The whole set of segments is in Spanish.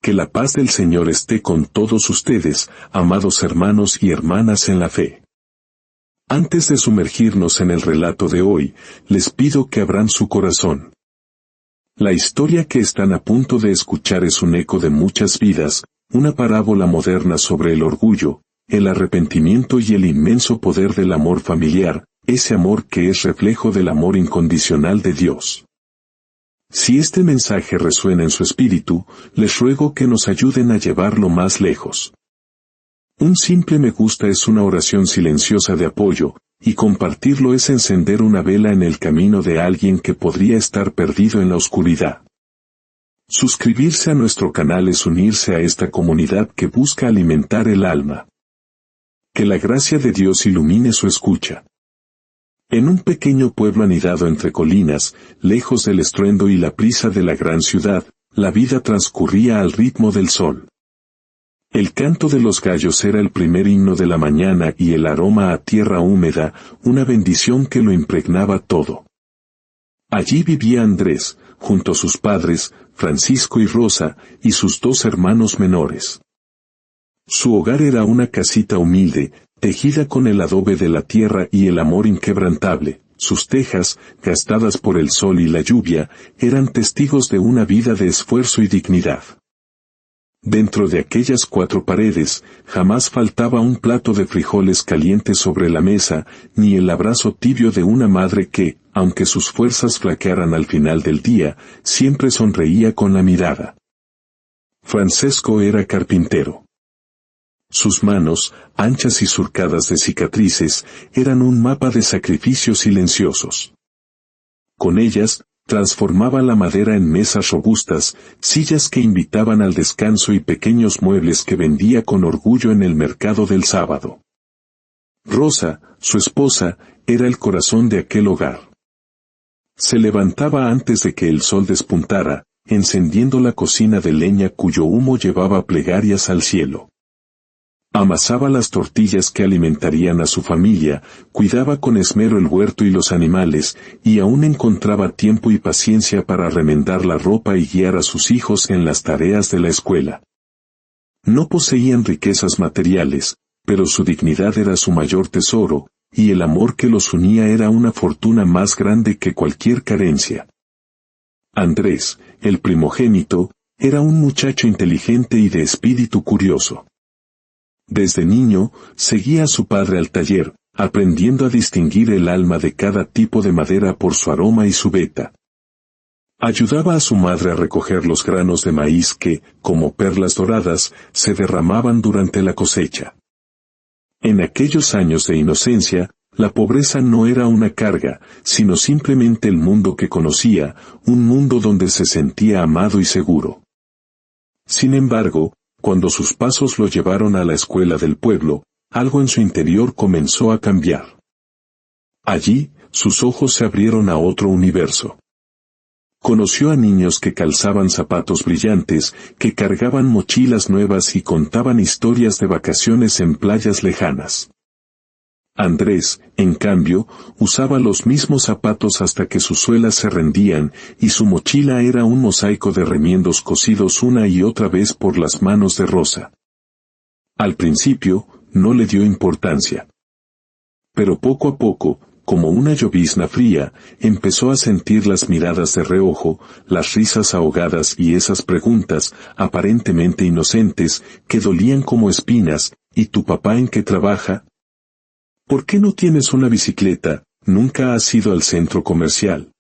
Que la paz del Señor esté con todos ustedes, amados hermanos y hermanas en la fe. Antes de sumergirnos en el relato de hoy, les pido que abran su corazón. La historia que están a punto de escuchar es un eco de muchas vidas, una parábola moderna sobre el orgullo, el arrepentimiento y el inmenso poder del amor familiar, ese amor que es reflejo del amor incondicional de Dios. Si este mensaje resuena en su espíritu, les ruego que nos ayuden a llevarlo más lejos. Un simple me gusta es una oración silenciosa de apoyo, y compartirlo es encender una vela en el camino de alguien que podría estar perdido en la oscuridad. Suscribirse a nuestro canal es unirse a esta comunidad que busca alimentar el alma. Que la gracia de Dios ilumine su escucha. En un pequeño pueblo anidado entre colinas, lejos del estruendo y la prisa de la gran ciudad, la vida transcurría al ritmo del sol. El canto de los gallos era el primer himno de la mañana y el aroma a tierra húmeda, una bendición que lo impregnaba todo. Allí vivía Andrés, junto a sus padres, Francisco y Rosa, y sus dos hermanos menores. Su hogar era una casita humilde, tejida con el adobe de la tierra y el amor inquebrantable. Sus tejas, gastadas por el sol y la lluvia, eran testigos de una vida de esfuerzo y dignidad. Dentro de aquellas cuatro paredes, jamás faltaba un plato de frijoles calientes sobre la mesa, ni el abrazo tibio de una madre que, aunque sus fuerzas flaquearan al final del día, siempre sonreía con la mirada. Francesco era carpintero. Sus manos, anchas y surcadas de cicatrices, eran un mapa de sacrificios silenciosos. Con ellas, transformaba la madera en mesas robustas, sillas que invitaban al descanso y pequeños muebles que vendía con orgullo en el mercado del sábado. Rosa, su esposa, era el corazón de aquel hogar. Se levantaba antes de que el sol despuntara, encendiendo la cocina de leña cuyo humo llevaba plegarias al cielo. Amasaba las tortillas que alimentarían a su familia, cuidaba con esmero el huerto y los animales, y aún encontraba tiempo y paciencia para remendar la ropa y guiar a sus hijos en las tareas de la escuela. No poseían riquezas materiales, pero su dignidad era su mayor tesoro, y el amor que los unía era una fortuna más grande que cualquier carencia. Andrés, el primogénito, era un muchacho inteligente y de espíritu curioso. Desde niño, seguía a su padre al taller, aprendiendo a distinguir el alma de cada tipo de madera por su aroma y su veta. Ayudaba a su madre a recoger los granos de maíz que, como perlas doradas, se derramaban durante la cosecha. En aquellos años de inocencia, la pobreza no era una carga, sino simplemente el mundo que conocía, un mundo donde se sentía amado y seguro. Sin embargo, cuando sus pasos lo llevaron a la escuela del pueblo, algo en su interior comenzó a cambiar. Allí, sus ojos se abrieron a otro universo. Conoció a niños que calzaban zapatos brillantes, que cargaban mochilas nuevas y contaban historias de vacaciones en playas lejanas. Andrés, en cambio, usaba los mismos zapatos hasta que sus suelas se rendían, y su mochila era un mosaico de remiendos cosidos una y otra vez por las manos de Rosa. Al principio, no le dio importancia. Pero poco a poco, como una llovizna fría, empezó a sentir las miradas de reojo, las risas ahogadas y esas preguntas, aparentemente inocentes, que dolían como espinas. ¿Y tu papá en qué trabaja? ¿Por qué no tienes una bicicleta? ¿Nunca has ido al centro comercial?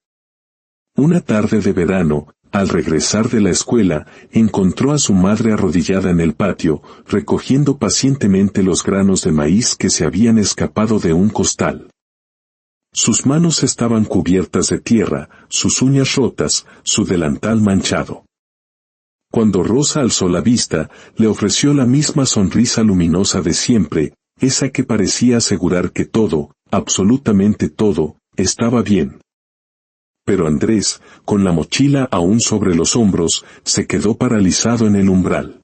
Una tarde de verano, al regresar de la escuela, encontró a su madre arrodillada en el patio, recogiendo pacientemente los granos de maíz que se habían escapado de un costal. Sus manos estaban cubiertas de tierra, sus uñas rotas, su delantal manchado. Cuando Rosa alzó la vista, le ofreció la misma sonrisa luminosa de siempre, esa que parecía asegurar que todo, absolutamente todo, estaba bien. Pero Andrés, con la mochila aún sobre los hombros, se quedó paralizado en el umbral.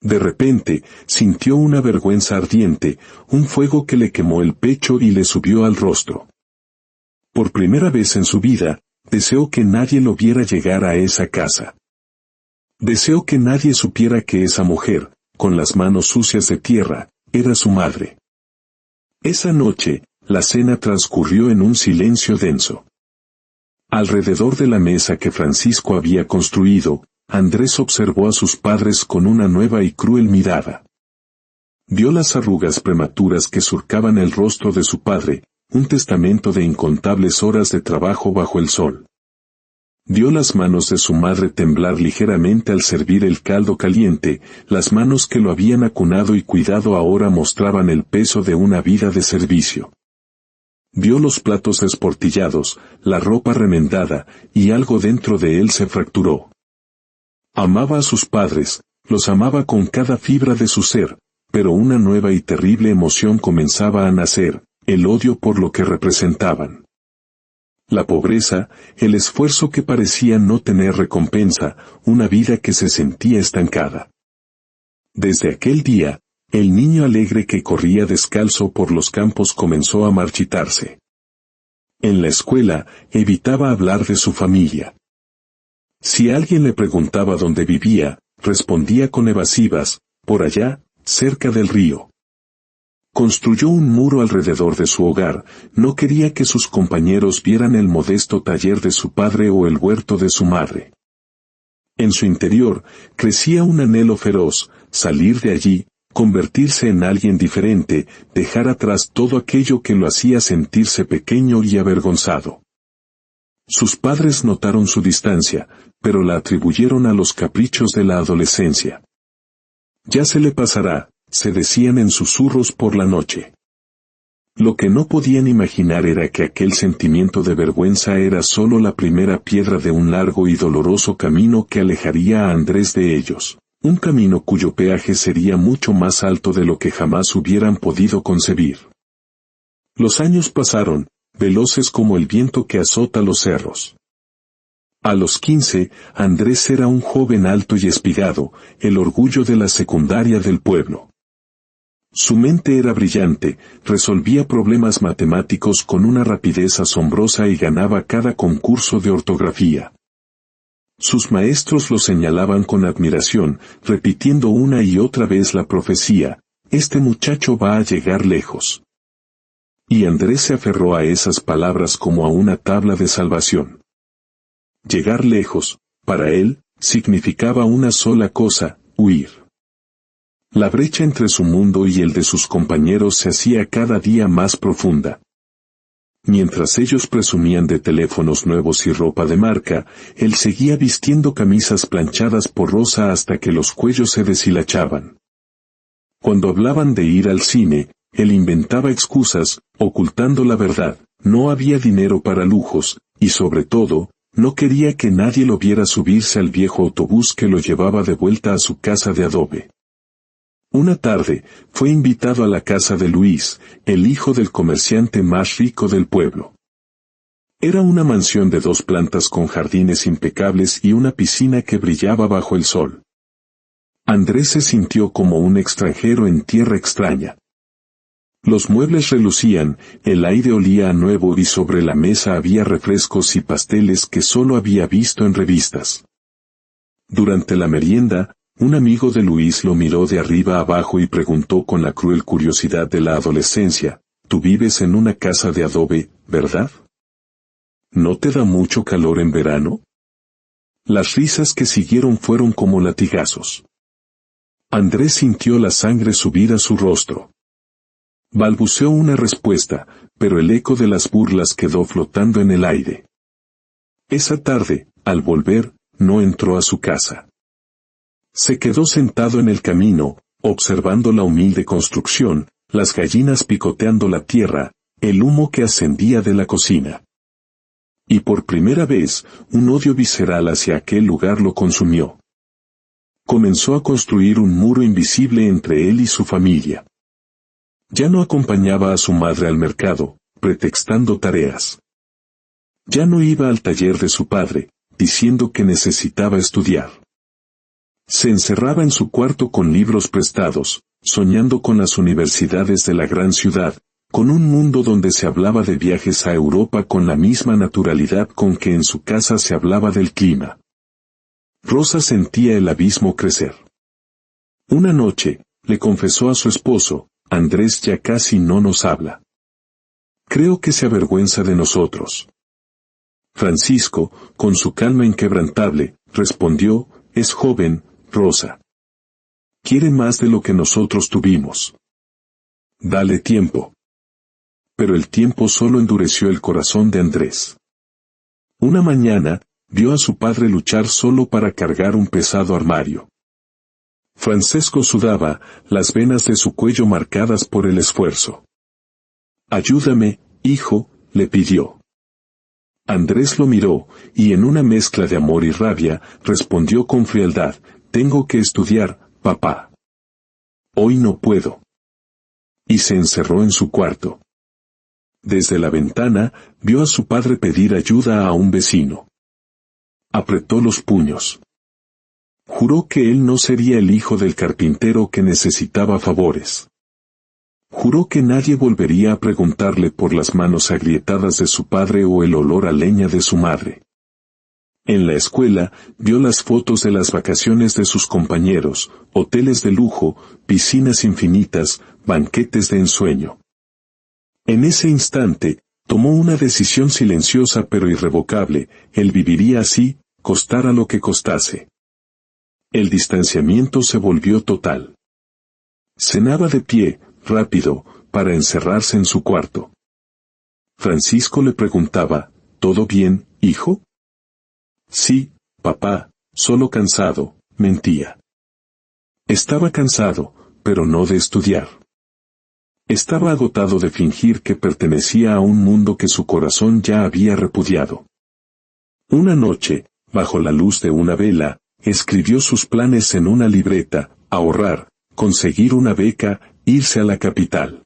De repente, sintió una vergüenza ardiente, un fuego que le quemó el pecho y le subió al rostro. Por primera vez en su vida, deseó que nadie lo viera llegar a esa casa. Deseó que nadie supiera que esa mujer, con las manos sucias de tierra, era su madre. Esa noche, la cena transcurrió en un silencio denso. Alrededor de la mesa que Francisco había construido, Andrés observó a sus padres con una nueva y cruel mirada. Vio las arrugas prematuras que surcaban el rostro de su padre, un testamento de incontables horas de trabajo bajo el sol. Vio las manos de su madre temblar ligeramente al servir el caldo caliente, las manos que lo habían acunado y cuidado ahora mostraban el peso de una vida de servicio. Vio los platos desportillados, la ropa remendada, y algo dentro de él se fracturó. Amaba a sus padres, los amaba con cada fibra de su ser, pero una nueva y terrible emoción comenzaba a nacer, el odio por lo que representaban. La pobreza, el esfuerzo que parecía no tener recompensa, una vida que se sentía estancada. Desde aquel día, el niño alegre que corría descalzo por los campos comenzó a marchitarse. En la escuela, evitaba hablar de su familia. Si alguien le preguntaba dónde vivía, respondía con evasivas, por allá, cerca del río. Construyó un muro alrededor de su hogar, no quería que sus compañeros vieran el modesto taller de su padre o el huerto de su madre. En su interior, crecía un anhelo feroz, salir de allí, convertirse en alguien diferente, dejar atrás todo aquello que lo hacía sentirse pequeño y avergonzado. Sus padres notaron su distancia, pero la atribuyeron a los caprichos de la adolescencia. Ya se le pasará, se decían en susurros por la noche. Lo que no podían imaginar era que aquel sentimiento de vergüenza era solo la primera piedra de un largo y doloroso camino que alejaría a Andrés de ellos, un camino cuyo peaje sería mucho más alto de lo que jamás hubieran podido concebir. Los años pasaron, veloces como el viento que azota los cerros. A los 15, Andrés era un joven alto y espigado, el orgullo de la secundaria del pueblo. Su mente era brillante, resolvía problemas matemáticos con una rapidez asombrosa y ganaba cada concurso de ortografía. Sus maestros lo señalaban con admiración, repitiendo una y otra vez la profecía, «Este muchacho va a llegar lejos». Y Andrés se aferró a esas palabras como a una tabla de salvación. Llegar lejos, para él, significaba una sola cosa, huir. La brecha entre su mundo y el de sus compañeros se hacía cada día más profunda. Mientras ellos presumían de teléfonos nuevos y ropa de marca, él seguía vistiendo camisas planchadas por rosa hasta que los cuellos se deshilachaban. Cuando hablaban de ir al cine, él inventaba excusas, ocultando la verdad, no había dinero para lujos, y sobre todo, no quería que nadie lo viera subirse al viejo autobús que lo llevaba de vuelta a su casa de adobe. Una tarde, fue invitado a la casa de Luis, el hijo del comerciante más rico del pueblo. Era una mansión de 2 plantas con jardines impecables y una piscina que brillaba bajo el sol. Andrés se sintió como un extranjero en tierra extraña. Los muebles relucían, el aire olía a nuevo y sobre la mesa había refrescos y pasteles que solo había visto en revistas. Durante la merienda, un amigo de Luis lo miró de arriba abajo y preguntó con la cruel curiosidad de la adolescencia, «Tú vives en una casa de adobe, ¿verdad? ¿No te da mucho calor en verano?» Las risas que siguieron fueron como latigazos. Andrés sintió la sangre subir a su rostro. Balbuceó una respuesta, pero el eco de las burlas quedó flotando en el aire. Esa tarde, al volver, no entró a su casa. Se quedó sentado en el camino, observando la humilde construcción, las gallinas picoteando la tierra, el humo que ascendía de la cocina. Y por primera vez, un odio visceral hacia aquel lugar lo consumió. Comenzó a construir un muro invisible entre él y su familia. Ya no acompañaba a su madre al mercado, pretextando tareas. Ya no iba al taller de su padre, diciendo que necesitaba estudiar. Se encerraba en su cuarto con libros prestados, soñando con las universidades de la gran ciudad, con un mundo donde se hablaba de viajes a Europa con la misma naturalidad con que en su casa se hablaba del clima. Rosa sentía el abismo crecer. Una noche, le confesó a su esposo, Andrés ya casi no nos habla. Creo que se avergüenza de nosotros. Francisco, con su calma inquebrantable, respondió, es joven, Rosa. Quiere más de lo que nosotros tuvimos. Dale tiempo. Pero el tiempo solo endureció el corazón de Andrés. Una mañana, vio a su padre luchar solo para cargar un pesado armario. Francesco sudaba, las venas de su cuello marcadas por el esfuerzo. Ayúdame, hijo, le pidió. Andrés lo miró, y en una mezcla de amor y rabia, respondió con frialdad, tengo que estudiar, papá. Hoy no puedo. Y se encerró en su cuarto. Desde la ventana, vio a su padre pedir ayuda a un vecino. Apretó los puños. Juró que él no sería el hijo del carpintero que necesitaba favores. Juró que nadie volvería a preguntarle por las manos agrietadas de su padre o el olor a leña de su madre. En la escuela, vio las fotos de las vacaciones de sus compañeros, hoteles de lujo, piscinas infinitas, banquetes de ensueño. En ese instante, tomó una decisión silenciosa pero irrevocable, él viviría así, costara lo que costase. El distanciamiento se volvió total. Cenaba de pie, rápido, para encerrarse en su cuarto. Francisco le preguntaba, ¿todo bien, hijo? Sí, papá, solo cansado, mentía. Estaba cansado, pero no de estudiar. Estaba agotado de fingir que pertenecía a un mundo que su corazón ya había repudiado. Una noche, bajo la luz de una vela, escribió sus planes en una libreta, ahorrar, conseguir una beca, irse a la capital.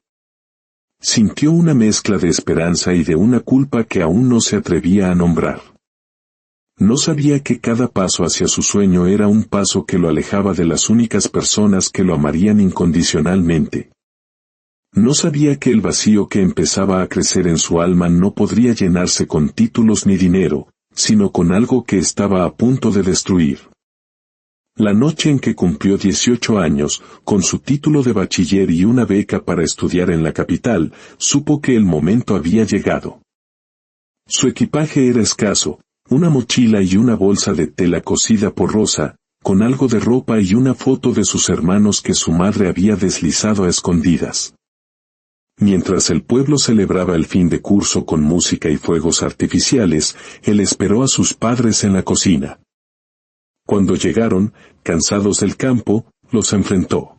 Sintió una mezcla de esperanza y de una culpa que aún no se atrevía a nombrar. No sabía que cada paso hacia su sueño era un paso que lo alejaba de las únicas personas que lo amarían incondicionalmente. No sabía que el vacío que empezaba a crecer en su alma no podría llenarse con títulos ni dinero, sino con algo que estaba a punto de destruir. La noche en que cumplió 18 años, con su título de bachiller y una beca para estudiar en la capital, supo que el momento había llegado. Su equipaje era escaso, una mochila y una bolsa de tela cosida por Rosa, con algo de ropa y una foto de sus hermanos que su madre había deslizado a escondidas. Mientras el pueblo celebraba el fin de curso con música y fuegos artificiales, él esperó a sus padres en la cocina. Cuando llegaron, cansados del campo, los enfrentó.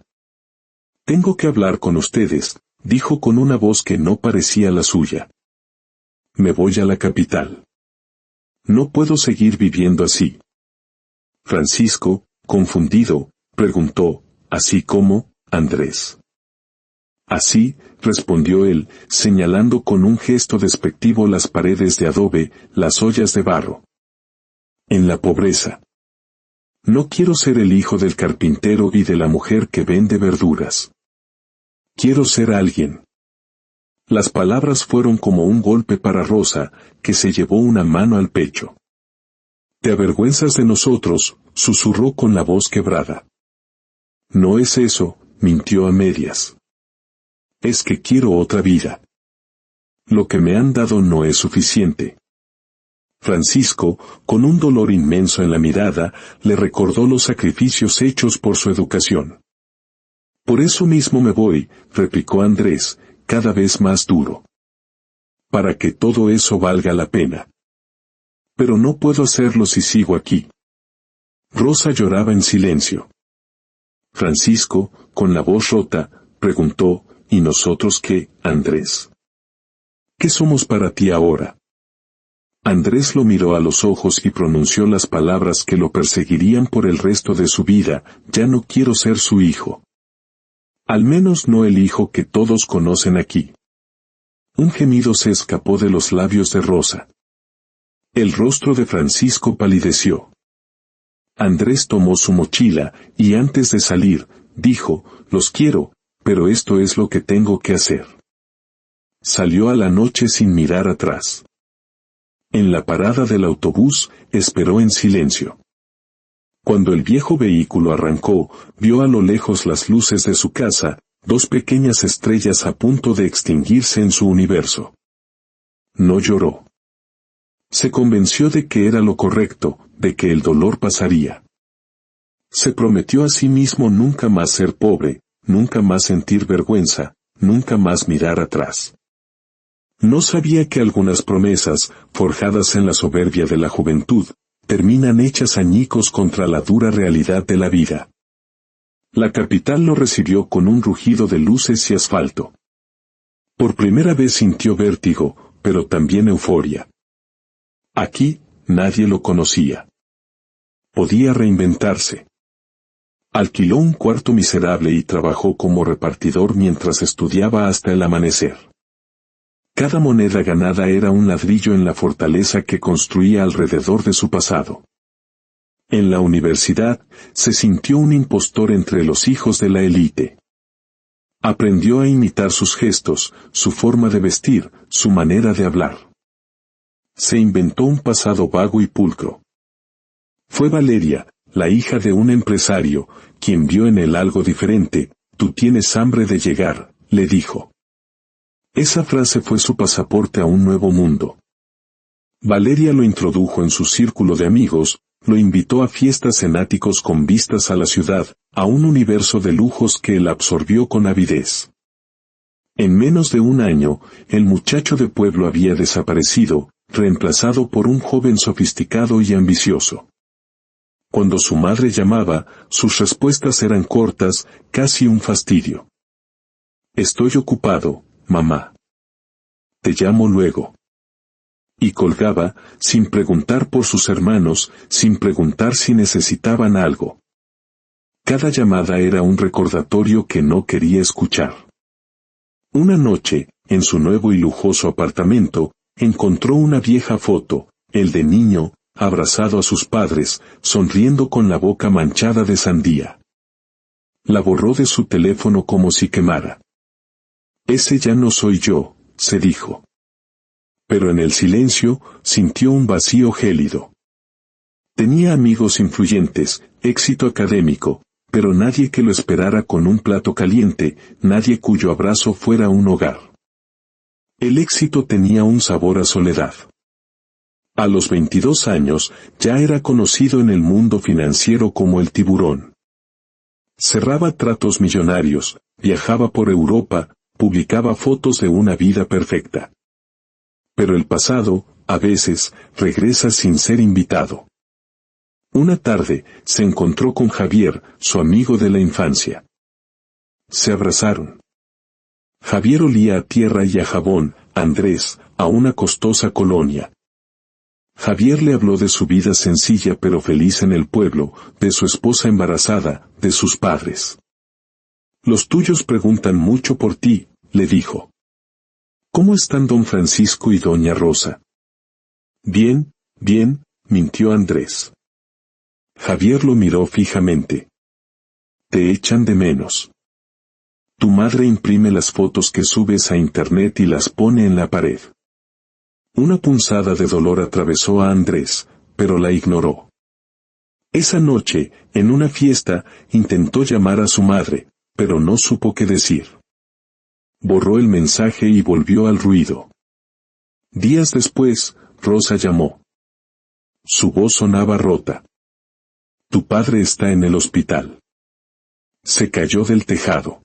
«Tengo que hablar con ustedes», dijo con una voz que no parecía la suya. «Me voy a la capital. No puedo seguir viviendo así». Francisco, confundido, preguntó, «¿Así como, Andrés?» «Así», respondió él, señalando con un gesto despectivo las paredes de adobe, las ollas de barro. «En la pobreza. No quiero ser el hijo del carpintero y de la mujer que vende verduras. Quiero ser alguien». Las palabras fueron como un golpe para Rosa, que se llevó una mano al pecho. «Te avergüenzas de nosotros», susurró con la voz quebrada. «No es eso», mintió a medias. «Es que quiero otra vida. Lo que me han dado no es suficiente». Francisco, con un dolor inmenso en la mirada, le recordó los sacrificios hechos por su educación. «Por eso mismo me voy», replicó Andrés, cada vez más duro. «Para que todo eso valga la pena. Pero no puedo hacerlo si sigo aquí». Rosa lloraba en silencio. Francisco, con la voz rota, preguntó, «¿Y nosotros qué, Andrés? ¿Qué somos para ti ahora?» Andrés lo miró a los ojos y pronunció las palabras que lo perseguirían por el resto de su vida, «Ya no quiero ser su hijo. Al menos no el hijo que todos conocen aquí». Un gemido se escapó de los labios de Rosa. El rostro de Francisco palideció. Andrés tomó su mochila, y antes de salir, dijo, «Los quiero, pero esto es lo que tengo que hacer». Salió a la noche sin mirar atrás. En la parada del autobús, esperó en silencio. Cuando el viejo vehículo arrancó, vio a lo lejos las luces de su casa, dos pequeñas estrellas a punto de extinguirse en su universo. No lloró. Se convenció de que era lo correcto, de que el dolor pasaría. Se prometió a sí mismo nunca más ser pobre, nunca más sentir vergüenza, nunca más mirar atrás. No sabía que algunas promesas, forjadas en la soberbia de la juventud, terminan hechas añicos contra la dura realidad de la vida. La capital lo recibió con un rugido de luces y asfalto. Por primera vez sintió vértigo, pero también euforia. Aquí, nadie lo conocía. Podía reinventarse. Alquiló un cuarto miserable y trabajó como repartidor mientras estudiaba hasta el amanecer. Cada moneda ganada era un ladrillo en la fortaleza que construía alrededor de su pasado. En la universidad, se sintió un impostor entre los hijos de la élite. Aprendió a imitar sus gestos, su forma de vestir, su manera de hablar. Se inventó un pasado vago y pulcro. Fue Valeria, la hija de un empresario, quien vio en él algo diferente. «Tú tienes hambre de llegar», le dijo. Esa frase fue su pasaporte a un nuevo mundo. Valeria lo introdujo en su círculo de amigos, lo invitó a fiestas en áticos con vistas a la ciudad, a un universo de lujos que él absorbió con avidez. En menos de un año, el muchacho de pueblo había desaparecido, reemplazado por un joven sofisticado y ambicioso. Cuando su madre llamaba, sus respuestas eran cortas, casi un fastidio. «Estoy ocupado, mamá. Te llamo luego». Y colgaba, sin preguntar por sus hermanos, sin preguntar si necesitaban algo. Cada llamada era un recordatorio que no quería escuchar. Una noche, en su nuevo y lujoso apartamento, encontró una vieja foto, el de niño, abrazado a sus padres, sonriendo con la boca manchada de sandía. La borró de su teléfono como si quemara. «Ese ya no soy yo», se dijo. Pero en el silencio, sintió un vacío gélido. Tenía amigos influyentes, éxito académico, pero nadie que lo esperara con un plato caliente, nadie cuyo abrazo fuera un hogar. El éxito tenía un sabor a soledad. A los 22 años, ya era conocido en el mundo financiero como el tiburón. Cerraba tratos millonarios, viajaba por Europa, publicaba fotos de una vida perfecta. Pero el pasado, a veces, regresa sin ser invitado. Una tarde, se encontró con Javier, su amigo de la infancia. Se abrazaron. Javier olía a tierra y a jabón, Andrés, a una costosa colonia. Javier le habló de su vida sencilla pero feliz en el pueblo, de su esposa embarazada, de sus padres. «Los tuyos preguntan mucho por ti», le dijo. «¿Cómo están don Francisco y doña Rosa?» «Bien, bien», mintió Andrés. Javier lo miró fijamente. «Te echan de menos. Tu madre imprime las fotos que subes a internet y las pone en la pared». Una punzada de dolor atravesó a Andrés, pero la ignoró. Esa noche, en una fiesta, intentó llamar a su madre, pero no supo qué decir. Borró el mensaje y volvió al ruido. Días después, Rosa llamó. Su voz sonaba rota. «Tu padre está en el hospital. Se cayó del tejado.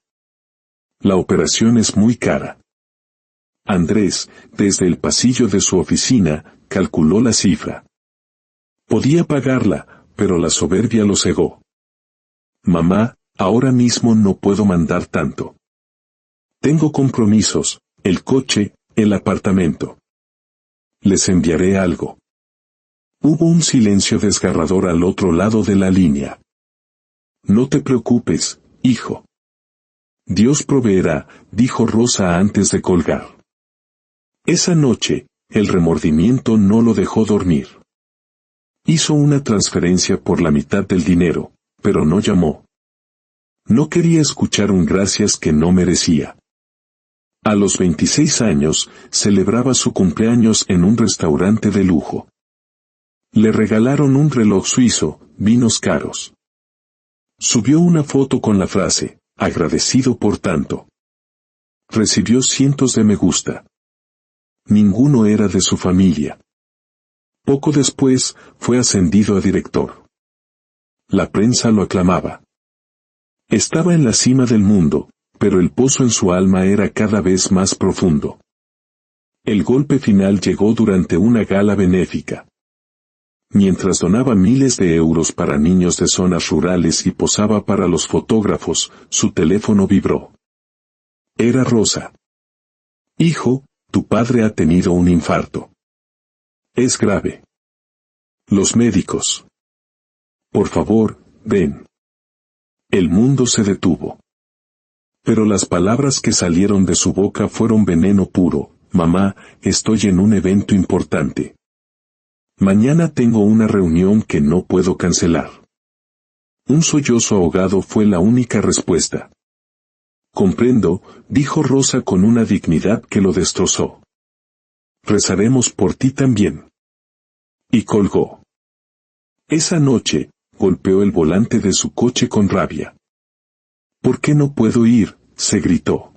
La operación es muy cara». Andrés, desde el pasillo de su oficina, calculó la cifra. Podía pagarla, pero la soberbia lo cegó. «Mamá, ahora mismo no puedo mandar tanto. Tengo compromisos, el coche, el apartamento. Les enviaré algo». Hubo un silencio desgarrador al otro lado de la línea. «No te preocupes, hijo. Dios proveerá», dijo Rosa antes de colgar. Esa noche, el remordimiento no lo dejó dormir. Hizo una transferencia por la mitad del dinero, pero no llamó. No quería escuchar un gracias que no merecía. A los 26 años, celebraba su cumpleaños en un restaurante de lujo. Le regalaron un reloj suizo, vinos caros. Subió una foto con la frase, agradecido por tanto. Recibió cientos de me gusta. Ninguno era de su familia. Poco después, fue ascendido a director. La prensa lo aclamaba. Estaba en la cima del mundo, pero el pozo en su alma era cada vez más profundo. El golpe final llegó durante una gala benéfica. Mientras donaba miles de euros para niños de zonas rurales y posaba para los fotógrafos, su teléfono vibró. Era Rosa. Hijo, tu padre ha tenido un infarto. Es grave. Los médicos. Por favor, ven. El mundo se detuvo. Pero las palabras que salieron de su boca fueron veneno puro. Mamá, estoy en un evento importante. Mañana tengo una reunión que no puedo cancelar. Un sollozo ahogado fue la única respuesta. Comprendo, dijo Rosa con una dignidad que lo destrozó. Rezaremos por ti también. Y colgó. Esa noche, golpeó el volante de su coche con rabia. ¿Por qué no puedo ir?, se gritó.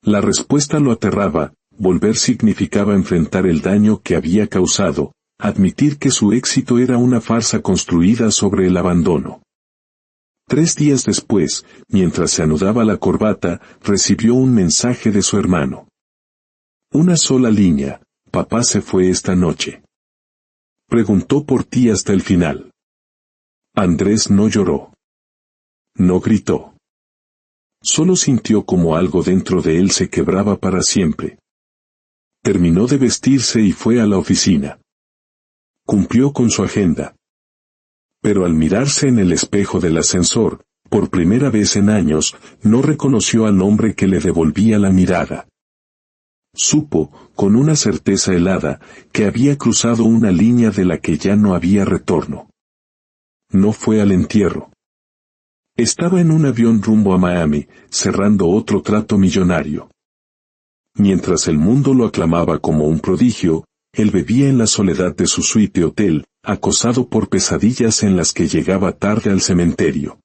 La respuesta lo aterraba, volver significaba enfrentar el daño que había causado, admitir que su éxito era una farsa construida sobre el abandono. 3 días después, mientras se anudaba la corbata, recibió un mensaje de su hermano. Una sola línea, papá se fue esta noche. Preguntó por ti hasta el final. Andrés no lloró. No gritó. Solo sintió como algo dentro de él se quebraba para siempre. Terminó de vestirse y fue a la oficina. Cumplió con su agenda. Pero al mirarse en el espejo del ascensor, por primera vez en años, no reconoció al hombre que le devolvía la mirada. Supo, con una certeza helada, que había cruzado una línea de la que ya no había retorno. No fue al entierro. Estaba en un avión rumbo a Miami, cerrando otro trato millonario. Mientras el mundo lo aclamaba como un prodigio, él bebía en la soledad de su suite de hotel, acosado por pesadillas en las que llegaba tarde al cementerio.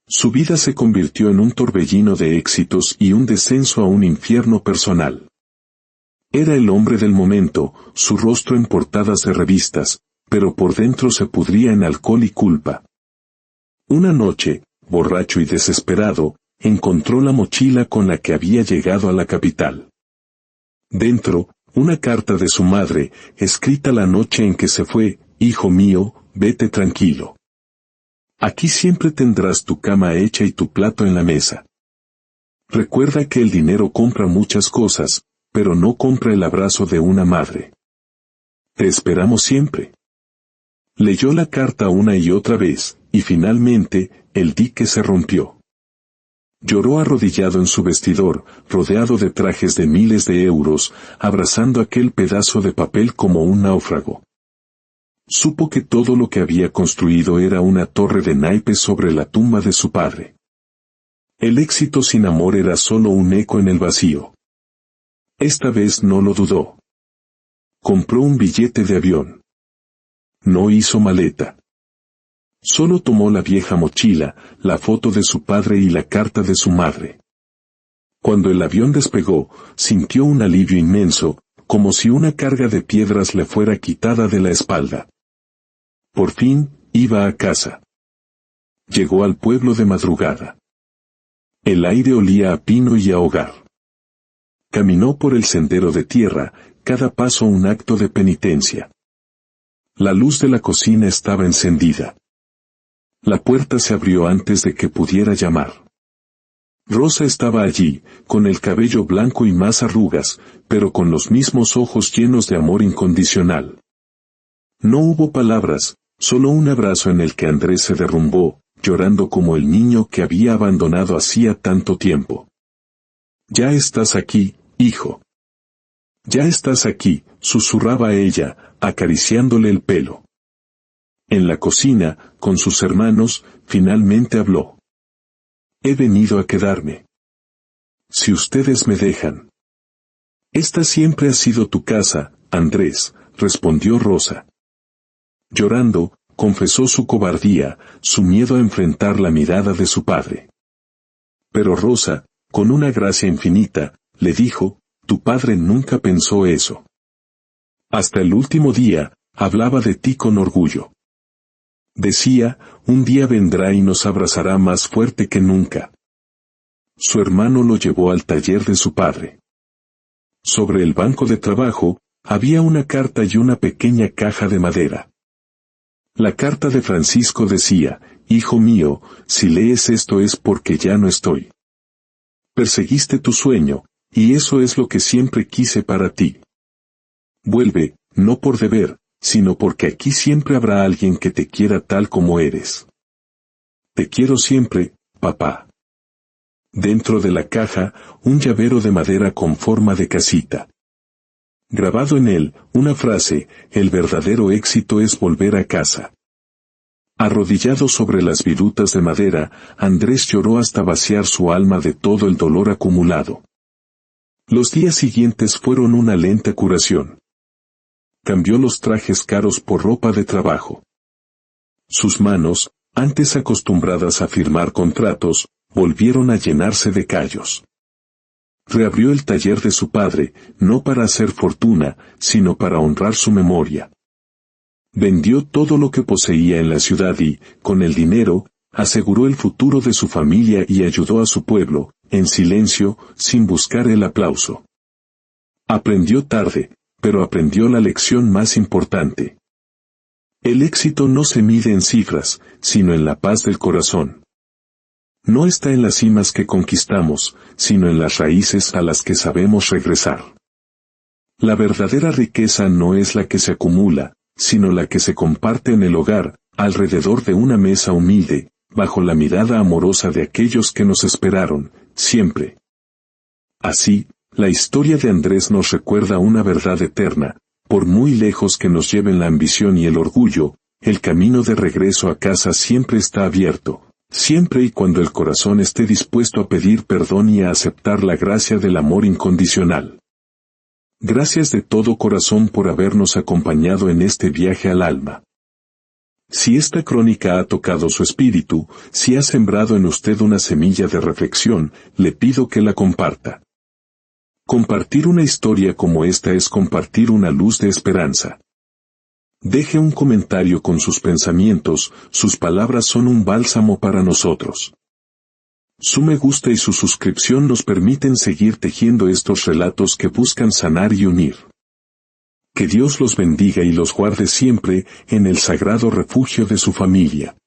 Su vida se convirtió en un torbellino de éxitos y un descenso a un infierno personal. Era el hombre del momento, su rostro en portadas de revistas, pero por dentro se pudría en alcohol y culpa. Una noche, borracho y desesperado, encontró la mochila con la que había llegado a la capital. Dentro, una carta de su madre, escrita la noche en que se fue: hijo mío, vete tranquilo. Aquí siempre tendrás tu cama hecha y tu plato en la mesa. Recuerda que el dinero compra muchas cosas, pero no compra el abrazo de una madre. Te esperamos siempre. Leyó la carta una y otra vez, y finalmente, el dique se rompió. Lloró arrodillado en su vestidor, rodeado de trajes de miles de euros, abrazando aquel pedazo de papel como un náufrago. Supo que todo lo que había construido era una torre de naipes sobre la tumba de su padre. El éxito sin amor era solo un eco en el vacío. Esta vez no lo dudó. Compró un billete de avión. No hizo maleta. Solo tomó la vieja mochila, la foto de su padre y la carta de su madre. Cuando el avión despegó, sintió un alivio inmenso, como si una carga de piedras le fuera quitada de la espalda. Por fin, iba a casa. Llegó al pueblo de madrugada. El aire olía a pino y a hogar. Caminó por el sendero de tierra, cada paso un acto de penitencia. La luz de la cocina estaba encendida. La puerta se abrió antes de que pudiera llamar. Rosa estaba allí, con el cabello blanco y más arrugas, pero con los mismos ojos llenos de amor incondicional. No hubo palabras, solo un abrazo en el que Andrés se derrumbó, llorando como el niño que había abandonado hacía tanto tiempo. Ya estás aquí, hijo. Ya estás aquí, susurraba ella, acariciándole el pelo. En la cocina, con sus hermanos, finalmente habló. He venido a quedarme. Si ustedes me dejan. Esta siempre ha sido tu casa, Andrés, respondió Rosa. Llorando, confesó su cobardía, su miedo a enfrentar la mirada de su padre. Pero Rosa, con una gracia infinita, le dijo, tu padre nunca pensó eso. Hasta el último día, hablaba de ti con orgullo. Decía, un día vendrá y nos abrazará más fuerte que nunca. Su hermano lo llevó al taller de su padre. Sobre el banco de trabajo, había una carta y una pequeña caja de madera. La carta de Francisco decía, hijo mío, si lees esto es porque ya no estoy. Perseguiste tu sueño, y eso es lo que siempre quise para ti. Vuelve, no por deber, sino porque aquí siempre habrá alguien que te quiera tal como eres. Te quiero siempre, papá. Dentro de la caja, un llavero de madera con forma de casita. Grabado en él, una frase, el verdadero éxito es volver a casa. Arrodillado sobre las virutas de madera, Andrés lloró hasta vaciar su alma de todo el dolor acumulado. Los días siguientes fueron una lenta curación. Cambió los trajes caros por ropa de trabajo. Sus manos, antes acostumbradas a firmar contratos, volvieron a llenarse de callos. Reabrió el taller de su padre, no para hacer fortuna, sino para honrar su memoria. Vendió todo lo que poseía en la ciudad y, con el dinero, aseguró el futuro de su familia y ayudó a su pueblo, en silencio, sin buscar el aplauso. Aprendió tarde, pero aprendió la lección más importante. El éxito no se mide en cifras, sino en la paz del corazón. No está en las cimas que conquistamos, sino en las raíces a las que sabemos regresar. La verdadera riqueza no es la que se acumula, sino la que se comparte en el hogar, alrededor de una mesa humilde, bajo la mirada amorosa de aquellos que nos esperaron, siempre. Así, la historia de Andrés nos recuerda una verdad eterna, por muy lejos que nos lleven la ambición y el orgullo, el camino de regreso a casa siempre está abierto. Siempre y cuando el corazón esté dispuesto a pedir perdón y a aceptar la gracia del amor incondicional. Gracias de todo corazón por habernos acompañado en este viaje al alma. Si esta crónica ha tocado su espíritu, si ha sembrado en usted una semilla de reflexión, le pido que la comparta. Compartir una historia como esta es compartir una luz de esperanza. Deje un comentario con sus pensamientos, sus palabras son un bálsamo para nosotros. Su me gusta y su suscripción nos permiten seguir tejiendo estos relatos que buscan sanar y unir. Que Dios los bendiga y los guarde siempre, en el sagrado refugio de su familia.